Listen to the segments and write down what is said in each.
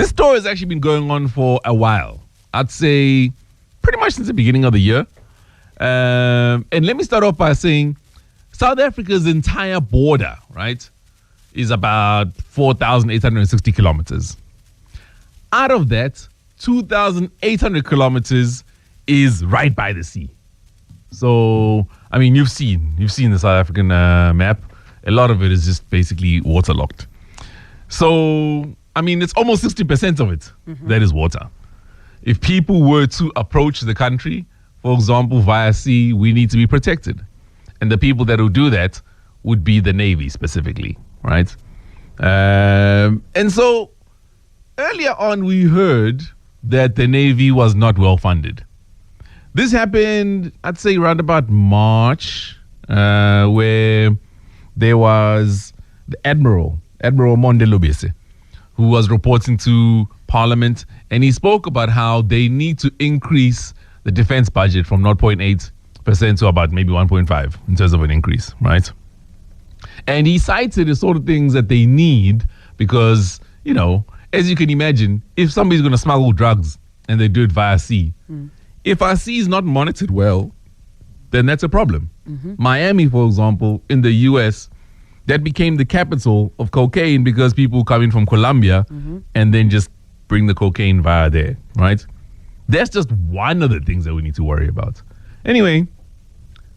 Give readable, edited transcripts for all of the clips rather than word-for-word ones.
This story has actually been going on for a while. I'd say pretty much since the beginning of the year. And let me start off by saying South Africa's entire border, right, is about 4,860 kilometers. Out of that, 2,800 kilometers is right by the sea. So, I mean, you've seen the South African map. A lot of it is just basically waterlogged. So, I mean, it's almost 60% of it that is water. If people were to approach the country, for example, via sea, we need to be protected. And the people that will do that would be the Navy specifically, right? And so earlier on, we heard that the Navy was not well funded. This happened, I'd say, around about March, where there was the Admiral Lubisi, who was reporting to Parliament, and he spoke about how they need to increase the defense budget from 0.8% to about maybe 1.5% in terms of an increase, right? And he cited the sort of things that they need because, you know, as you can imagine, if somebody's going to smuggle drugs and they do it via sea, if our sea is not monitored well, then that's a problem. Miami, for example, in the US, that became the capital of cocaine because people come in from Colombia and then just bring the cocaine via there, right? That's just one of the things that we need to worry about. Anyway,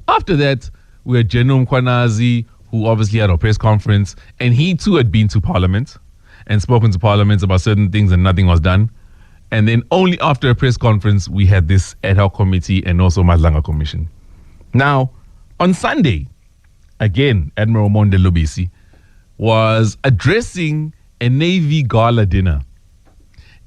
after that, we had General Mkhwanazi, who obviously had a press conference, and he too had been to Parliament and spoken to Parliament about certain things and nothing was done. And then only after a press conference, we had this ad hoc committee and also Madlanga Commission. Now, on Sunday, again, Admiral Lubisi was addressing a Navy gala dinner.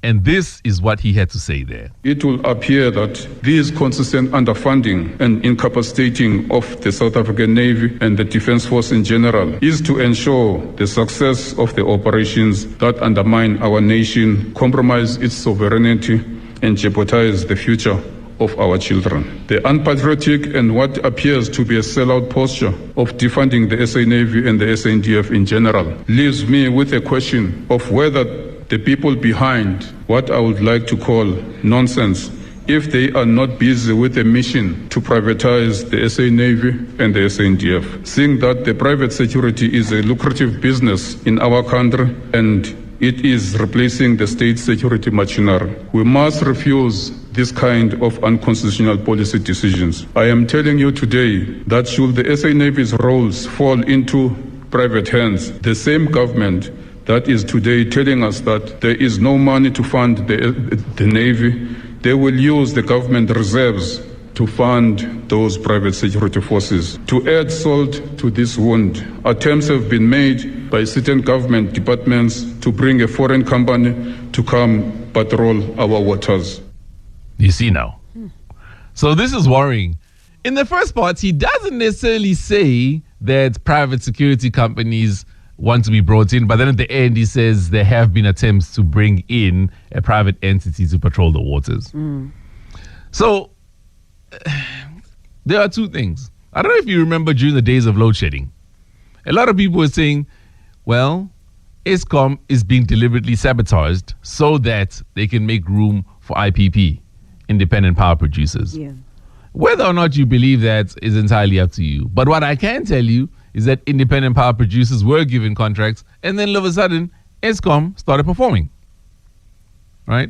And this is what he had to say there. It will appear that this consistent underfunding and incapacitating of the South African Navy and the Defence Force in general is to ensure the success of the operations that undermine our nation, compromise its sovereignty, and jeopardize the future of our children. The unpatriotic and what appears to be a sellout posture of defunding the SA Navy and the SANDF in general leaves me with a question of whether the people behind what I would like to call nonsense, if they are not busy with a mission to privatize the SA Navy and the SANDF, seeing that the private security is a lucrative business in our country and it is replacing the state security machinery. We must refuse this kind of unconstitutional policy decisions. I am telling you today that should the SA Navy's roles fall into private hands, the same government that is today telling us that there is no money to fund the Navy, they will use the government reserves to fund those private security forces. To add salt to this wound, attempts have been made by certain government departments to bring a foreign company to come patrol our waters. You see now. So this is worrying. In the first part, he doesn't necessarily say that private security companies want to be brought in, but then at the end he says there have been attempts to bring in a private entity to patrol the waters. So there are two things. I don't know if you remember during the days of load shedding, a lot of people were saying, well, Eskom is being deliberately sabotaged so that they can make room for IPP, independent power producers. Whether or not you believe that is entirely up to you. But what I can tell you is that independent power producers were given contracts and then all of a sudden Eskom started performing, right?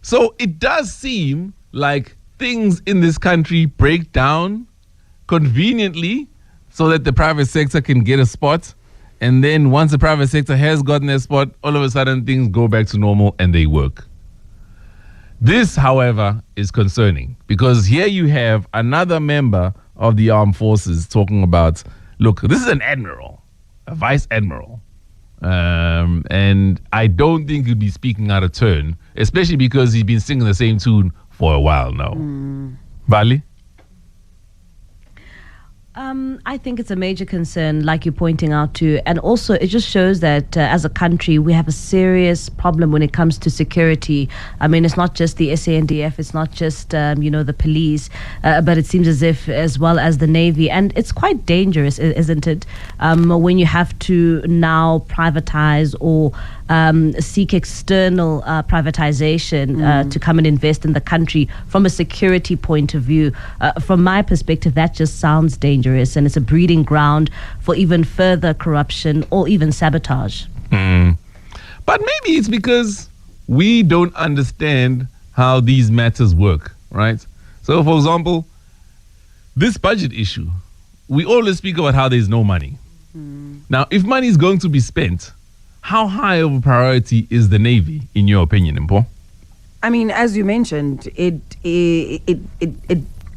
So it does seem like things in this country break down conveniently so that the private sector can get a spot, and then once the private sector has gotten their spot, all of a sudden things go back to normal and they work. This, however, is concerning because here you have another member of the armed forces talking about, look, this is an admiral, a vice admiral. And I don't think he'd be speaking out of turn, especially because he's been singing the same tune for a while now. Vali? I think it's a major concern, like you're pointing out to, and also it just shows that as a country we have a serious problem when it comes to security. I mean, it's not just the SANDF, it's not just the police, but it seems as if as well as the Navy, and it's quite dangerous, isn't it? When you have to now privatize or seek external privatization to come and invest in the country from a security point of view. From my perspective, that just sounds dangerous, and it's a breeding ground for even further corruption or even sabotage. But maybe it's because we don't understand how these matters work, right? So, for example, this budget issue, we always speak about how there's no money. Now, if money is going to be spent, how high of a priority is the Navy, in your opinion, Mpo? I mean, as you mentioned, it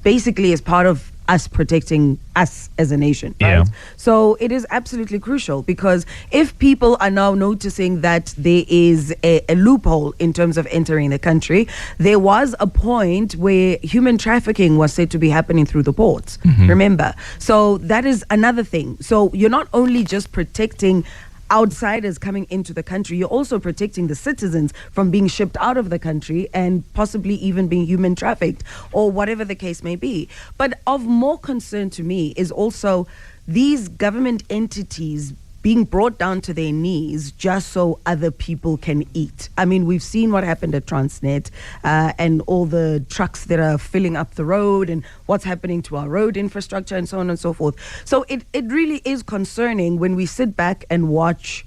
basically is part of us protecting us as a nation, right? Yeah. So it is absolutely crucial, because if people are now noticing that there is a loophole in terms of entering the country, there was a point where human trafficking was said to be happening through the ports, remember? So that is another thing. So you're not only just protecting outsiders coming into the country, you're also protecting the citizens from being shipped out of the country and possibly even being human trafficked or whatever the case may be. But of more concern to me is also these government entities being brought down to their knees just so other people can eat. I mean, we've seen what happened at Transnet and all the trucks that are filling up the road and what's happening to our road infrastructure and so on and so forth. So it really is concerning when we sit back and watch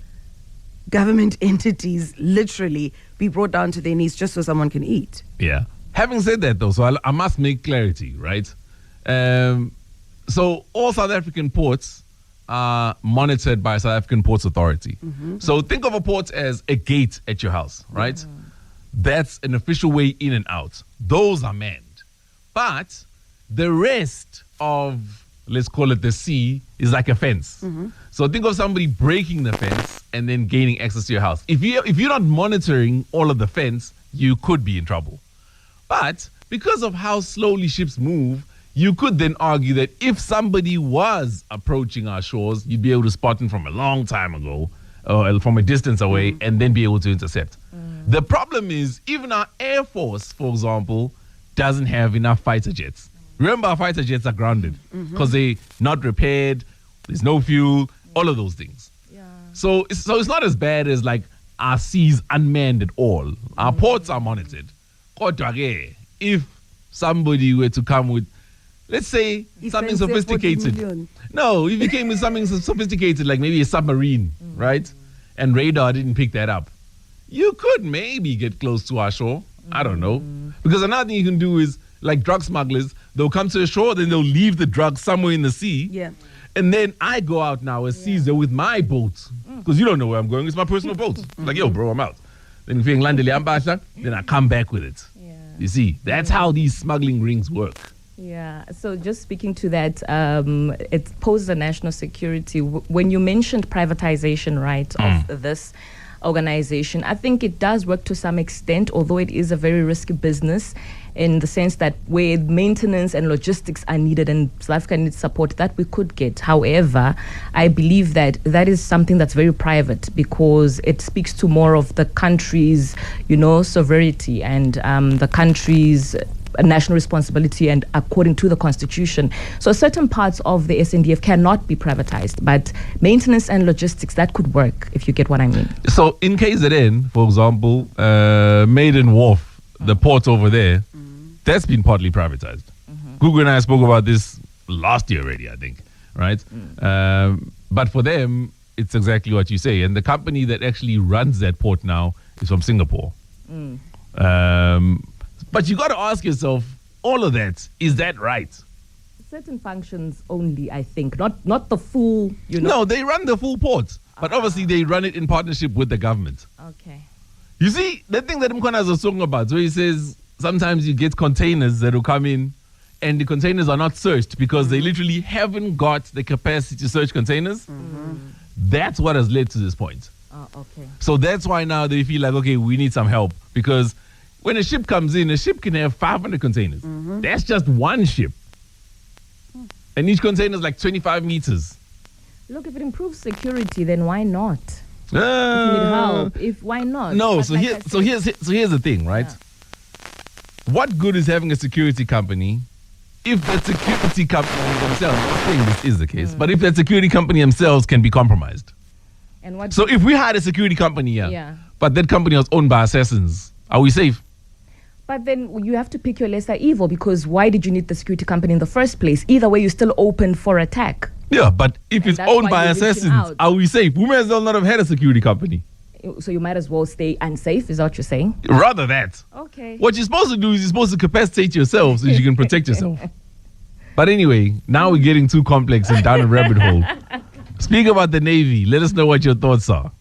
government entities literally be brought down to their knees just so someone can eat. Yeah. Having said that, though, so I must make clarity, right? So all South African ports are monitored by South African Ports Authority. So think of a port as a gate at your house, right? That's an official way in and out. Those are manned. But the rest of, let's call it the sea, is like a fence. So think of somebody breaking the fence and then gaining access to your house. If you're not monitoring all of the fence, you could be in trouble. But because of how slowly ships move, you could then argue that if somebody was approaching our shores, you'd be able to spot them from a long time ago, or from a distance away, and then be able to intercept. The problem is, even our Air Force, for example, doesn't have enough fighter jets. Remember, our fighter jets are grounded because they're not repaired, there's no fuel, all of those things. So it's not as bad as like our seas unmanned at all. Our ports are monitored. If somebody were to come with, let's say, something sophisticated. No, if you came with something sophisticated, like maybe a submarine, right? And radar didn't pick that up, you could maybe get close to our shore. I don't know. Because another thing you can do is, like drug smugglers, they'll come to the shore, then they'll leave the drugs somewhere in the sea. Yeah. And then I go out now as Caesar with my boat. Because you don't know where I'm going. It's my personal boat. Like, yo, bro, I'm out. Then if you're in then I come back with it. You see, that's how these smuggling rings work. Yeah, so just speaking to that, it poses a national security. When you mentioned privatization, right, of this organization, I think it does work to some extent, although it is a very risky business in the sense that where maintenance and logistics are needed and South Africa needs support, that we could get. However, I believe that that is something that's very private because it speaks to more of the country's, sovereignty and the country's national responsibility and according to the constitution. So certain parts of the SNDF cannot be privatized, but maintenance and logistics, that could work, if you get what I mean. So in KZN, for example, Maiden Wharf, the port over there, that's been partly privatized. Google and I spoke about this last year already, I think, right? But for them, it's exactly what you say. And the company that actually runs that port now is from Singapore. But you got to ask yourself, all of that, is that right? Certain functions only, I think, not the full, No, they run the full port, but obviously they run it in partnership with the government. Okay. You see, the thing that Mkhwanazi was talking about, where he says sometimes you get containers that will come in and the containers are not searched because they literally haven't got the capacity to search containers. That's what has led to this point. Okay. So that's why now they feel like, okay, we need some help because when a ship comes in, a ship can have 500 containers. That's just one ship. And each container is like 25 meters. Look, if it improves security, then why not? If you need help, why not? No, but so like here's the thing, right? Yeah. What good is having a security company if that security company themselves, I'm not saying this is the case, but if that security company themselves can be compromised? And what? So if we had a security company here, Yeah. but that company was owned by assassins, are we safe? But then you have to pick your lesser evil, because why did you need the security company in the first place? Either way, you're still open for attack. Yeah, but if it's that's owned why by you're reaching assassins, out. are we safe? We may as well not have had a security company. So you might as well stay unsafe, is that what you're saying? Rather that. Okay. What you're supposed to do is you're supposed to capacitate yourself so you can protect yourself. But anyway, now we're getting too complex and down a rabbit hole. Speak about the Navy. Let us know what your thoughts are.